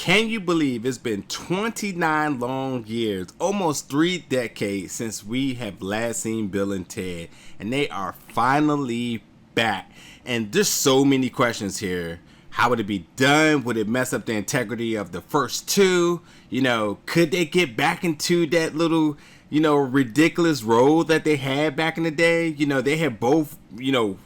Can you believe it's been 29 long years, almost 3 decades since we have last seen Bill and Ted, and they are finally back. And there's so many questions here. How would it be done? Would it mess up the integrity of the first two? You know, could they get back into that little, ridiculous role that they had back in the day? You know, they have both,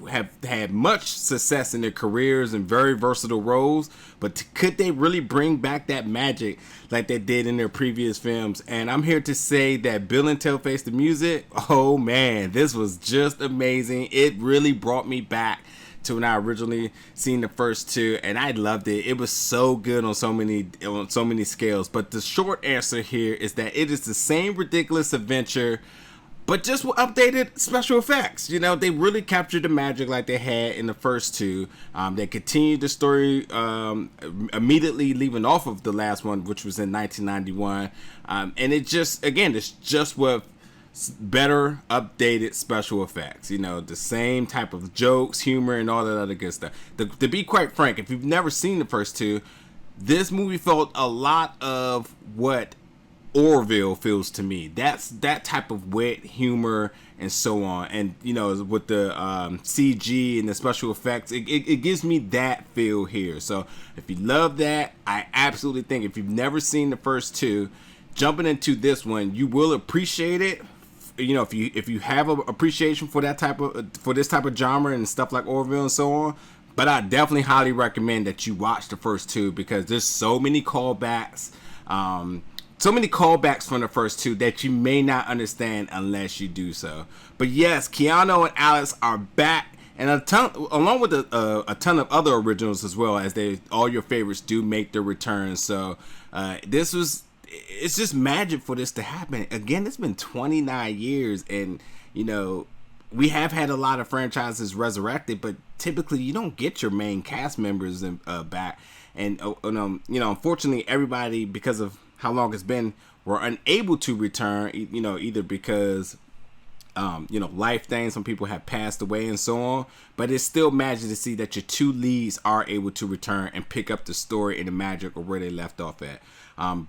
have had much success in their careers and very versatile roles, but could they really bring back that magic like they did in their previous films? And I'm here to say that Bill and Ted Face the Music, oh man, this was just amazing. It really brought me back to when I originally seen the first two, and I loved it. It was so good on so many scales. But the short answer here is that it is the same ridiculous adventure, but just with updated special effects. You know, they really captured the magic like they had in the first two. They continued the story immediately leaving off of the last one, which was in 1991. And it just, again, it's just with better updated special effects, the same type of jokes, humor, and all that other good stuff. To be quite frank, if you've never seen the first two, this movie felt a lot of what Orville feels to me. That's that type of wit humor and so on. And with the CG and the special effects, it gives me that feel here. So if you love that, I absolutely think if you've never seen the first two, jumping into this one, you will appreciate it. If you have an appreciation for this type of genre and stuff like Orville and so on, but I definitely highly recommend that you watch the first two, because there's so many callbacks from the first two that you may not understand unless you do so. But yes, Keanu and Alex are back, and along with a ton of other originals as well, as all your favorites do make their return. So it's just magic for this to happen. Again, it's been 29 years, and we have had a lot of franchises resurrected, but typically you don't get your main cast members back. And unfortunately, everybody, because of how long it's been, were unable to return. Either because life things, some people have passed away and so on. But it's still magic to see that your two leads are able to return and pick up the story and the magic or where they left off at.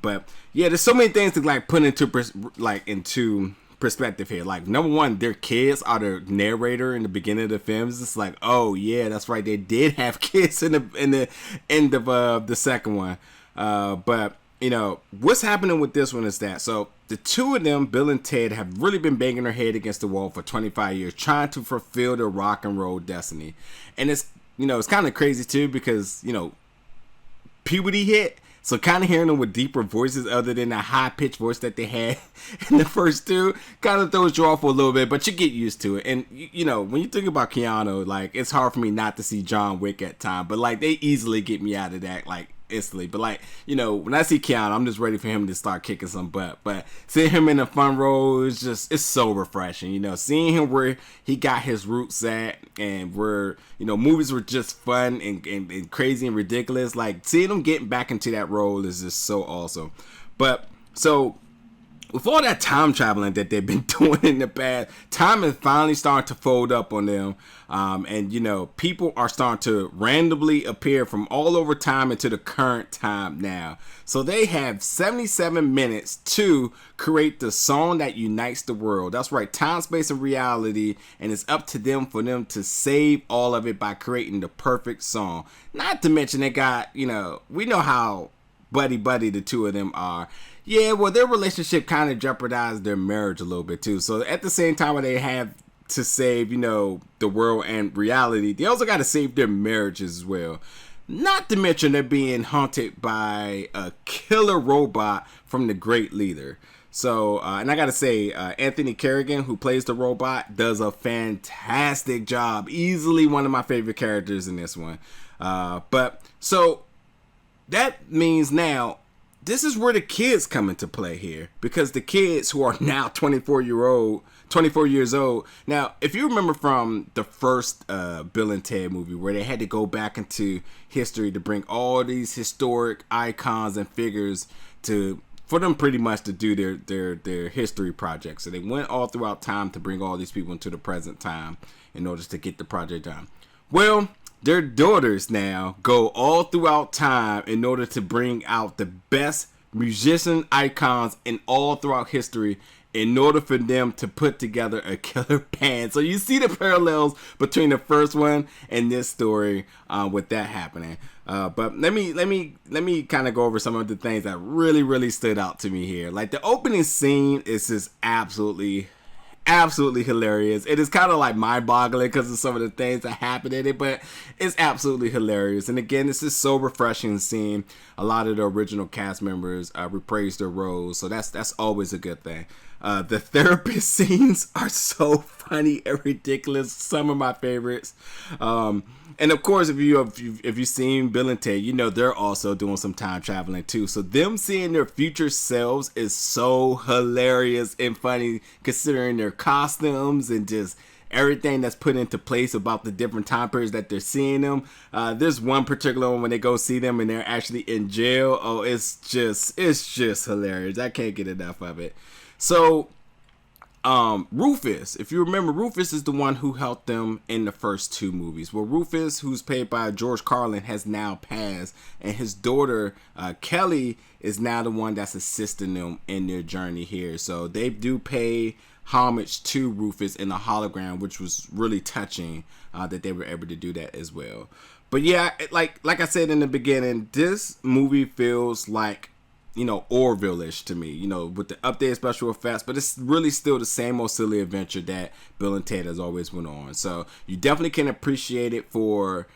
But yeah, there's so many things to put into perspective here. Like, number one, their kids are the narrator in the beginning of the films. It's like, oh yeah, that's right, they did have kids in the end of the second one. But what's happening with this one is that, so the two of them, Bill and Ted, have really been banging their head against the wall for 25 years, trying to fulfill their rock and roll destiny. And it's kind of crazy too, because puberty hit. So kind of hearing them with deeper voices other than the high-pitched voice that they had in the first two kind of throws you off for a little bit, but you get used to it. And, when you think about Keanu, it's hard for me not to see John Wick at time, but, they easily get me out of that, instantly. But, when I see Keanu, I'm just ready for him to start kicking some butt. But seeing him in a fun role is it's so refreshing. Seeing him where he got his roots at, and where, movies were just fun and crazy and ridiculous. Seeing him getting back into that role is just so awesome. But, so, with all that time traveling that they've been doing in the past, time is finally starting to fold up on them. And, people are starting to randomly appear from all over time into the current time now. So they have 77 minutes to create the song that unites the world. That's right, time, space, and reality. And it's up to them for them to save all of it by creating the perfect song. Not to mention they got, we know how buddy the two of them are. Yeah, well, their relationship kind of jeopardized their marriage a little bit too. So at the same time when they have to save, the world and reality, they also got to save their marriages as well. Not to mention they're being haunted by a killer robot from the Great Leader. So, and I got to say, Anthony Carrigan, who plays the robot, does a fantastic job. Easily one of my favorite characters in this one. But so that means now, this is where the kids come into play here, because the kids who are now 24 years old. Now, if you remember from the first Bill and Ted movie, where they had to go back into history to bring all these historic icons and figures for them pretty much to do their history project. So they went all throughout time to bring all these people into the present time in order to get the project done. Well, their daughters now go all throughout time in order to bring out the best musician icons in all throughout history in order for them to put together a killer band. So you see the parallels between the first one and this story with that happening. But let me kind of go over some of the things that really stood out to me here. Like the opening scene is just absolutely hilarious. It is kind of like mind-boggling because of some of the things that happen in it, but it's absolutely hilarious. And again, this is so refreshing seeing a lot of the original cast members reprise their roles, so that's always a good thing. The therapist scenes are so funny and ridiculous. Some of my favorites. And of course, if you've seen Bill and Ted, you know they're also doing some time traveling too. So them seeing their future selves is so hilarious and funny, considering their costumes and just everything that's put into place about the different time periods that they're seeing them. There's one particular one when they go see them and they're actually in jail. Oh, it's just hilarious. I can't get enough of it. So Rufus, if you remember, Rufus is the one who helped them in the first two movies. Well, Rufus, who's played by George Carlin, has now passed, and his daughter Kelly is now the one that's assisting them in their journey here. So they do pay homage to Rufus in the hologram, which was really touching that they were able to do that as well. But yeah, like I said in the beginning, this movie feels like, you know, Orville-ish to me, you know, with the updated special effects, but it's really still the same old silly adventure that Bill and Ted has always went on. So you definitely can appreciate it for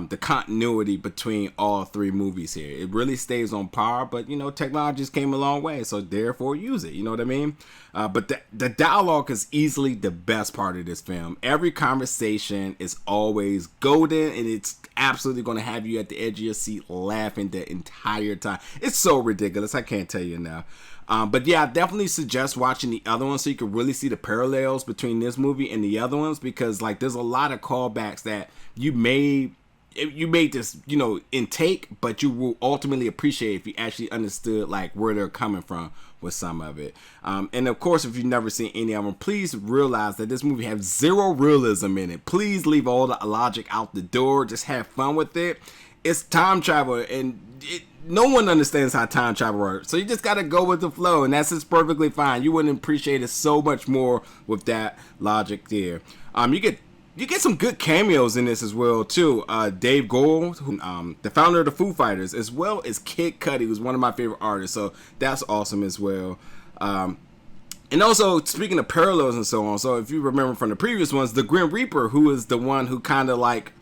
the continuity between all three movies here. It really stays on par, but you know, technology just came a long way, so therefore use it. You know what I mean? But the dialogue is easily the best part of this film. Every conversation is always golden, and it's absolutely going to have you at the edge of your seat laughing the entire time. It's so ridiculous. I can't tell you enough. But yeah, I definitely suggest watching the other one so you can really see the parallels between this movie and the other ones, because like there's a lot of callbacks that you may just, you know, intake, but you will ultimately appreciate if you actually understood like where they're coming from with some of it. And of course, if you've never seen any of them, please realize that this movie has zero realism in it. Please leave all the logic out the door. Just have fun with it. It's time travel, and no one understands how time travel works. So you just got to go with the flow, and that's just perfectly fine. You wouldn't appreciate it so much more with that logic there. You get some good cameos in this as well too. Dave Grohl, who, the founder of the Foo Fighters, as well as Kid Cudi, who's one of my favorite artists. So that's awesome as well. And also, speaking of parallels and so on, so if you remember from the previous ones, the Grim Reaper, who is the one who kind of like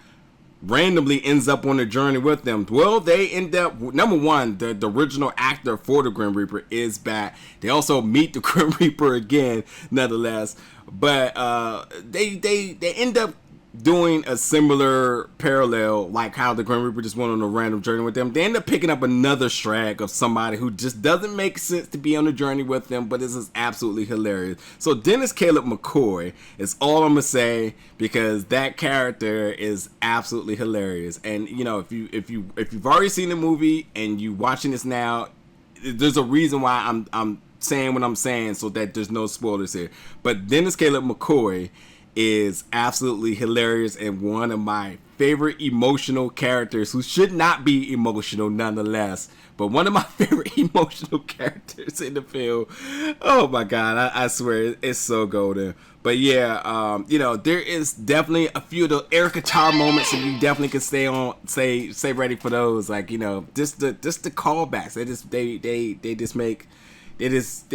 randomly ends up on a journey with them. Well, they end up, number one, the original actor for the Grim Reaper is back. They also meet the Grim Reaper again, nonetheless. But they end up doing a similar parallel, like how the Grim Reaper just went on a random journey with them. They end up picking up another shrag of somebody who just doesn't make sense to be on a journey with them, but this is absolutely hilarious. So Dennis Caleb McCoy is all I'm gonna say, because that character is absolutely hilarious. And you know, if you've already seen the movie and you watching this now, there's a reason why I'm saying what I'm saying, so that there's no spoilers here. But Dennis Caleb McCoy is absolutely hilarious and one of my favorite emotional characters, who should not be emotional nonetheless, but one of my favorite emotional characters in the film. Oh my god, I swear it's so golden. But yeah, you know, there is definitely a few of the air guitar moments, and you definitely can stay ready for those. Like, you know, just the callbacks. They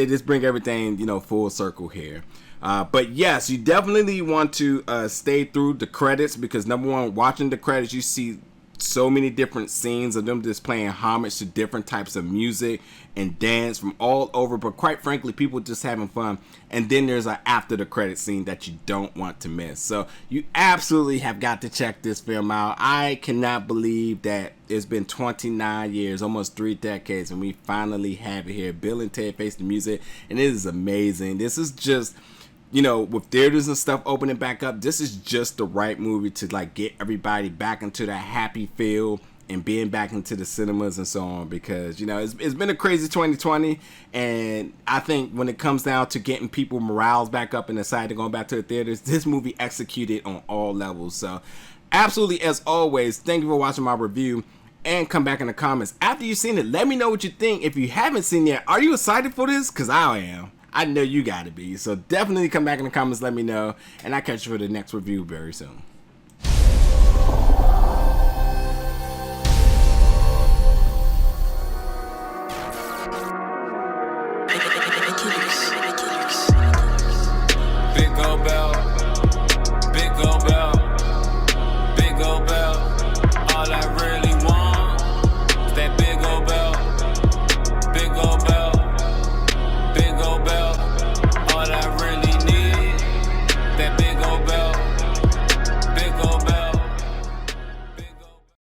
just bring everything, you know, full circle here. But yes, you definitely want to stay through the credits, because number one, watching the credits, you see so many different scenes of them just playing homage to different types of music and dance from all over, but quite frankly, people just having fun. And then there's an after the credit scene that you don't want to miss. So you absolutely have got to check this film out. I cannot believe that it's been 29 years, almost 3 decades, and we finally have it here. Bill and Ted Face the Music, and it is amazing. This is just, you know, with theaters and stuff opening back up, this is just the right movie to like get everybody back into that happy feel and being back into the cinemas and so on, because, you know, it's been a crazy 2020, and I think when it comes down to getting people morales back up and excited to go back to the theaters, this movie executed on all levels. So Absolutely, as always, thank you for watching my review. And come back in the comments after you've seen it. Let me know what you think. If you haven't seen it yet, are you excited for this? Because I am. I know you gotta be. So definitely come back in the comments, let me know. And I'll catch you for the next review very soon.